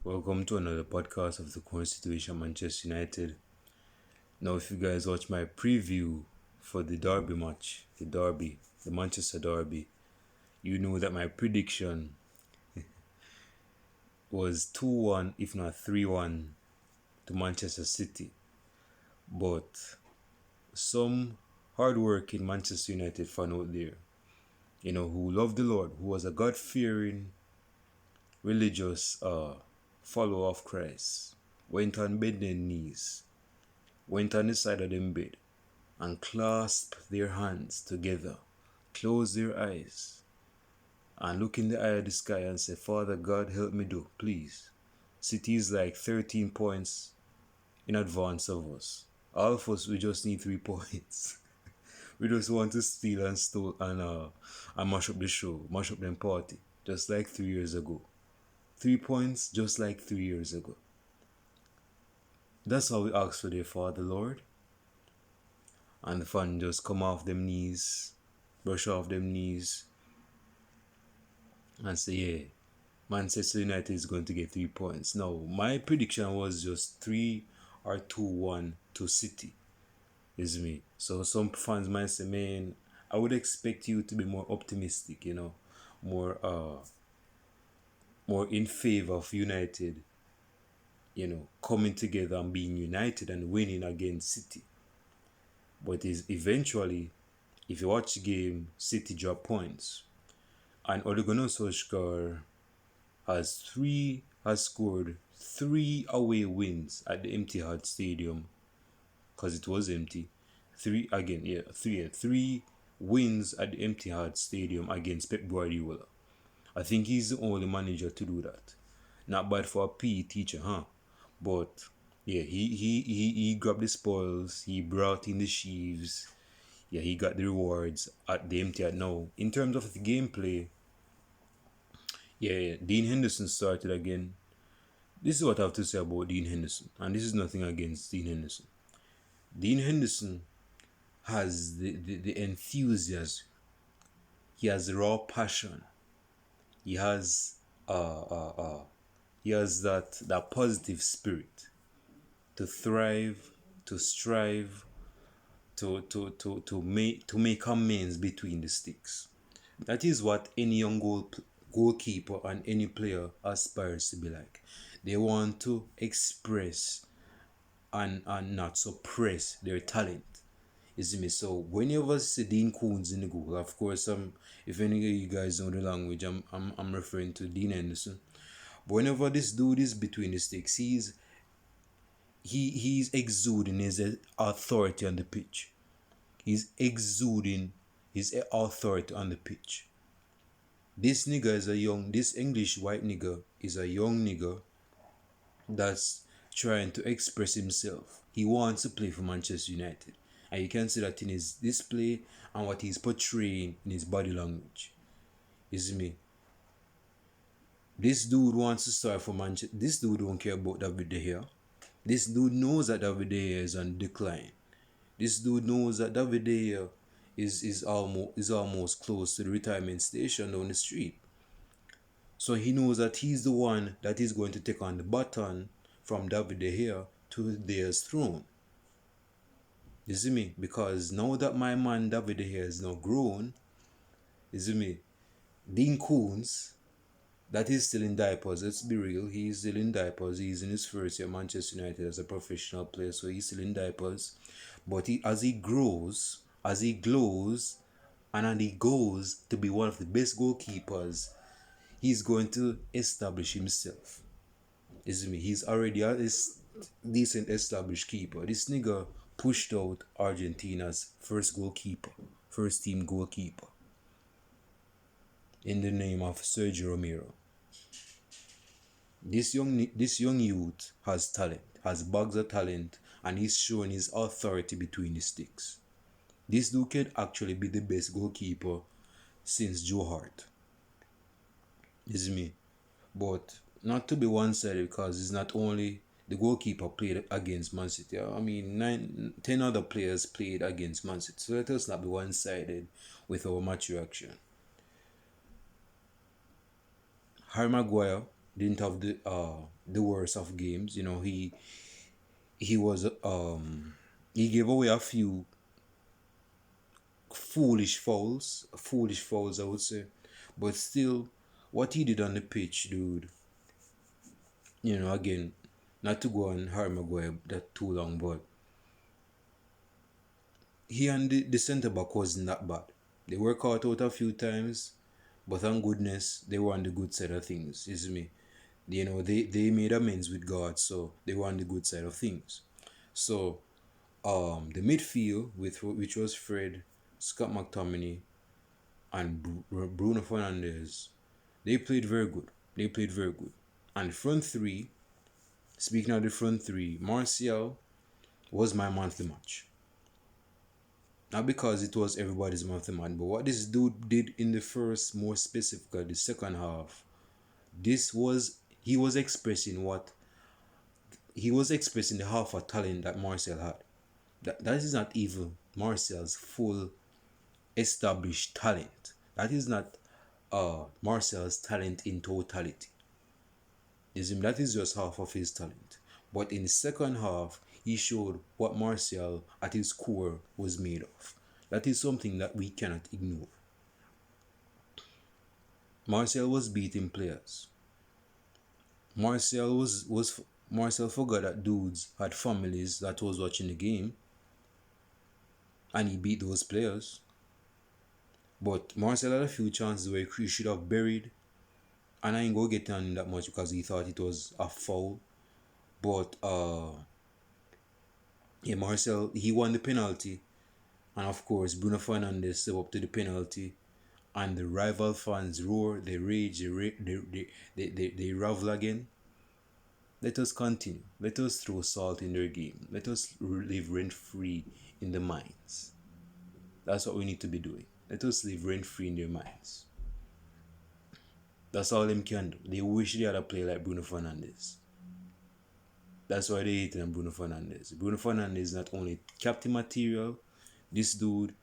Welcome to another podcast of the current situation Manchester United. Now, if you guys watch my preview for the the Manchester Derby, you know that my prediction was 2-1, if not 3-1, to Manchester City. But some hardworking Manchester United fan out there, who love the Lord, who was a God-fearing, religious follower of Christ, went on bended knees, went on the side of them bed, and clasped their hands together, closed their eyes, and look in the eye of the sky and say, Father God, help me do, please. City is like 13 points in advance of us. All of us, we just need 3 points. We just want to steal and steal and mash up the show, mash up them party, just like 3 years ago. 3 points, just like 3 years ago. That's how we ask for their Father, Lord. And the fan just come off them knees, brush off them knees, and say, yeah, Manchester United is going to get 3 points. Now, my prediction was just 3 or 2-1 to City. Is me. So some fans might say, man, I would expect you to be more optimistic, more in favor of United, coming together and being united and winning against City. But is eventually, if you watch the game, City drop points. And Ole Gunnar Solskjaer has scored 3 away wins at the Etihad Stadium, because it was empty. 3 wins at the Etihad Stadium against Pep Guardiola. I think he's the only manager to do that. Not bad for a PE teacher, huh? But yeah, he grabbed the spoils, he brought in the sheaves, yeah, he got the rewards at the Etihad. Now, in terms of the gameplay, yeah, Dean Henderson started again. This is what I have to say about Dean Henderson, and this is nothing against Dean Henderson. Dean Henderson has the enthusiasm. He has raw passion. He has that positive spirit to thrive, to strive, to make amends between the sticks. That is what any young goalkeeper and any player aspires to be like. They want to express and not suppress their talent. You see me? So whenever see Dean Koontz in the goal, of course, if any of you guys know the language, I'm referring to Dean Henderson. But whenever this dude is between the sticks, he's exuding his authority on the pitch. He's exuding his authority on the pitch. This English white nigga is a young nigga that's trying to express himself. He wants to play for Manchester United. And you can see that in his display and what he's portraying in his body language. You see me? This dude wants to start for Manchester. This dude don't care about David De Gea. This dude knows that David De Gea is on decline. This dude knows that David De Gea is almost close to the retirement station down the street. So he knows that he's the one that is going to take on the baton from David De Gea to De Gea's throne. You see me? Because now that my man David De Gea is now grown, you see me? Dean Koontz, that is still in diapers. Let's be real. He's still in diapers. He's in his first year at Manchester United as a professional player, so he's still in diapers. But as he glows, and he goes to be one of the best goalkeepers, he's going to establish himself. You see me? He's already a decent established keeper. This nigga pushed out Argentina's first team goalkeeper, in the name of Sergio Romero. This young youth has talent, has bags of talent, and he's showing his authority between the sticks. This dude could actually be the best goalkeeper since Joe Hart. Is me. But not to be one-sided, because it's not only the goalkeeper played against Man City. I mean, 10 other players played against Man City. So let us not be one-sided with our match reaction. Harry Maguire didn't have the worst of games. He was he gave away a few foolish fouls, I would say, but still, what he did on the pitch, dude. Again, not to go on Harry Maguire that too long, but he and the centre back wasn't that bad. They were caught out a few times, but thank goodness they were on the good side of things. You see me? They made amends with God, so they were on the good side of things. So the midfield, which was Fred, Scott McTominay, and Bruno Fernandes, they played very good. They played very good. And front three, speaking of the front three, Martial was my man of the match. Not because it was everybody's man of the match, but what this dude did in the first, more specifically the second half, he was expressing the half of talent that Martial had. That is not even Martial's full established talent. That is not Martial's talent in totality. That is just half of his talent. But in the second half, he showed what Martial at his core was made of. That is something that we cannot ignore. Martial was beating players. Martial forgot that dudes had families that was watching the game, and he beat those players. But Martial had a few chances where he should have buried, and I ain't gonna get on that much because he thought it was a foul. But Martial, he won the penalty, and of course Bruno Fernandes stepped up to the penalty, and the rival fans roar, they rage, they ravel again. Let us continue. Let us throw salt in their game. Let us live rent-free in the minds. That's what we need to be doing. Let us live rent-free in their minds. That's all them can do. They wish they had a player like Bruno Fernandes. That's why they hate on Bruno Fernandes. Bruno Fernandes is not only captain material, this dude,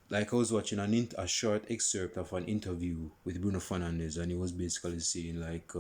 like I was watching a short excerpt of an interview with Bruno Fernandes, and he was basically saying like,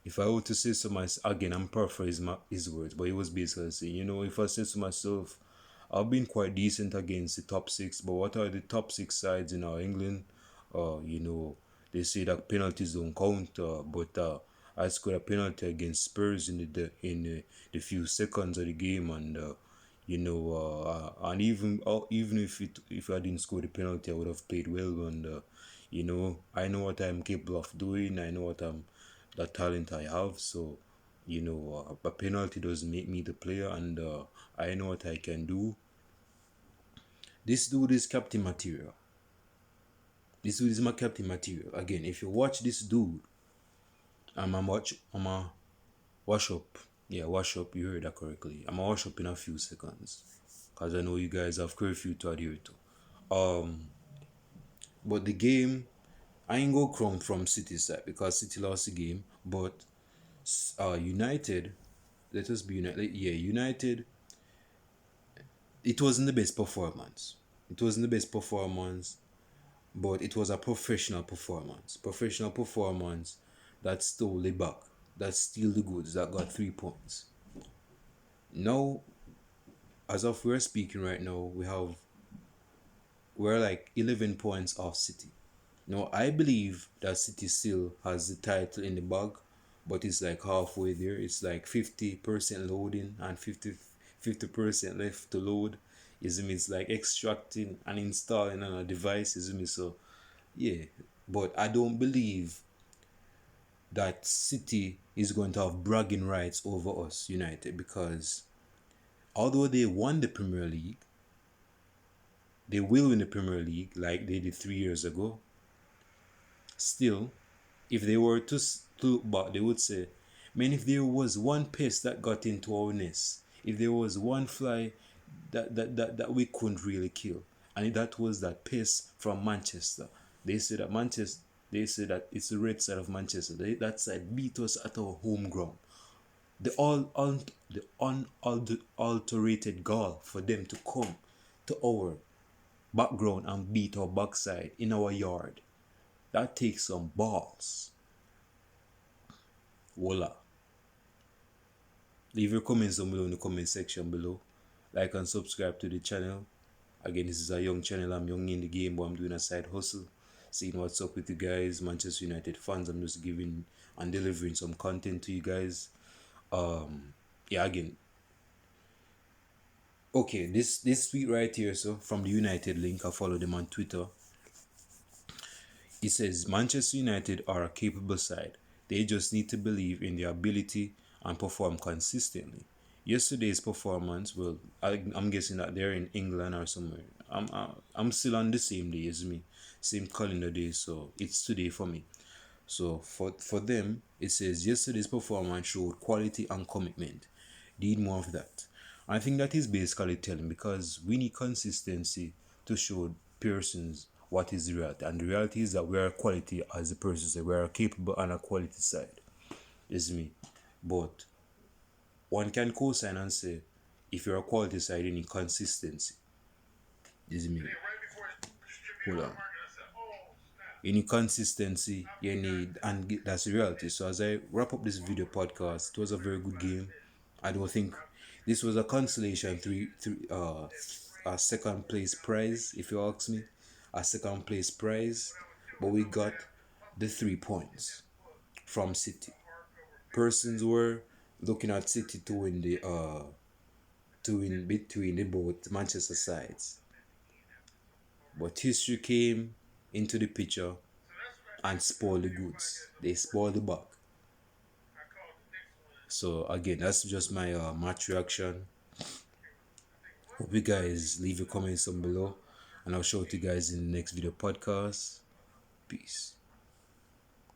if I were to say to myself, again, I'm paraphrasing his words, but he was basically saying, if I say to myself, I've been quite decent against the top six, but what are the top six sides in England? They say that penalties don't count, but I scored a penalty against Spurs in the few seconds of the game, and and even if I didn't score the penalty, I would have played well, and I know what I'm capable of doing. I know the talent I have. So a penalty doesn't make me the player, and I know what I can do. This dude is captain material. This dude is my captain material. Again, if you watch this dude, I'm a wash up. Yeah, wash up. You heard that correctly. I'm a wash up in a few seconds, cause I know you guys have curfew to adhere to. But the game, I ain't go come from City side because City lost the game. But United, let us be United. Yeah, United. It wasn't the best performance. It wasn't the best performance, but it was a professional performance. Professional performance that stole the back, that steal the goods, that got 3 points. Now, as of we're speaking right now, we're like 11 points off City. Now, I believe that City still has the title in the bag, but it's like halfway there. It's like 50% loading and 50% left to load. It's like extracting and installing on a device. So, yeah. But I don't believe that City is going to have bragging rights over us, United, because although they won the Premier League, they will win the Premier League like they did 3 years ago. Still, if they were to look back, they would say, man, if there was one pest that got into our nest, if there was one fly that we couldn't really kill, and that was that pest from Manchester. They say that it's the red side of Manchester. That side beat us at our home ground. The unadulterated gall for them to come to our background and beat our backside in our yard. That takes some balls. Voila. Leave your comments down below in the comment section below. Like and subscribe to the channel. Again, this is a young channel. I'm young in the game, but I'm doing a side hustle. Seeing what's up with you guys, Manchester United fans. I'm just giving and delivering some content to you guys. Yeah, again. Okay, this tweet right here, so from the United link, I follow them on Twitter. It says Manchester United are a capable side. They just need to believe in their ability and perform consistently. Yesterday's performance, well, I'm guessing that they're in England or somewhere. I'm still on the same day as me, same calendar day, so it's today for me. So for them, it says yesterday's performance showed quality and commitment. Need more of that. I think that is basically telling, because we need consistency to show persons what is the reality. And the reality is that we are quality, as the person said, we are capable on a quality side. Is me. But one can co-sign and say, if you're a quality side, you need consistency. Is me. Hold on. You need consistency, you need, and that's the reality. So as I wrap up this video podcast, it was a very good game. I don't think this was a consolation a second place prize, if you ask me, a second place prize, but we got the 3 points from City. Persons were looking at City to win between the both Manchester sides, but history came into the picture and spoiled the goods. They spoiled the bug. So again, that's just my match reaction. Hope you guys leave your comments down below, and I'll show it to you guys in the next video podcast. Peace.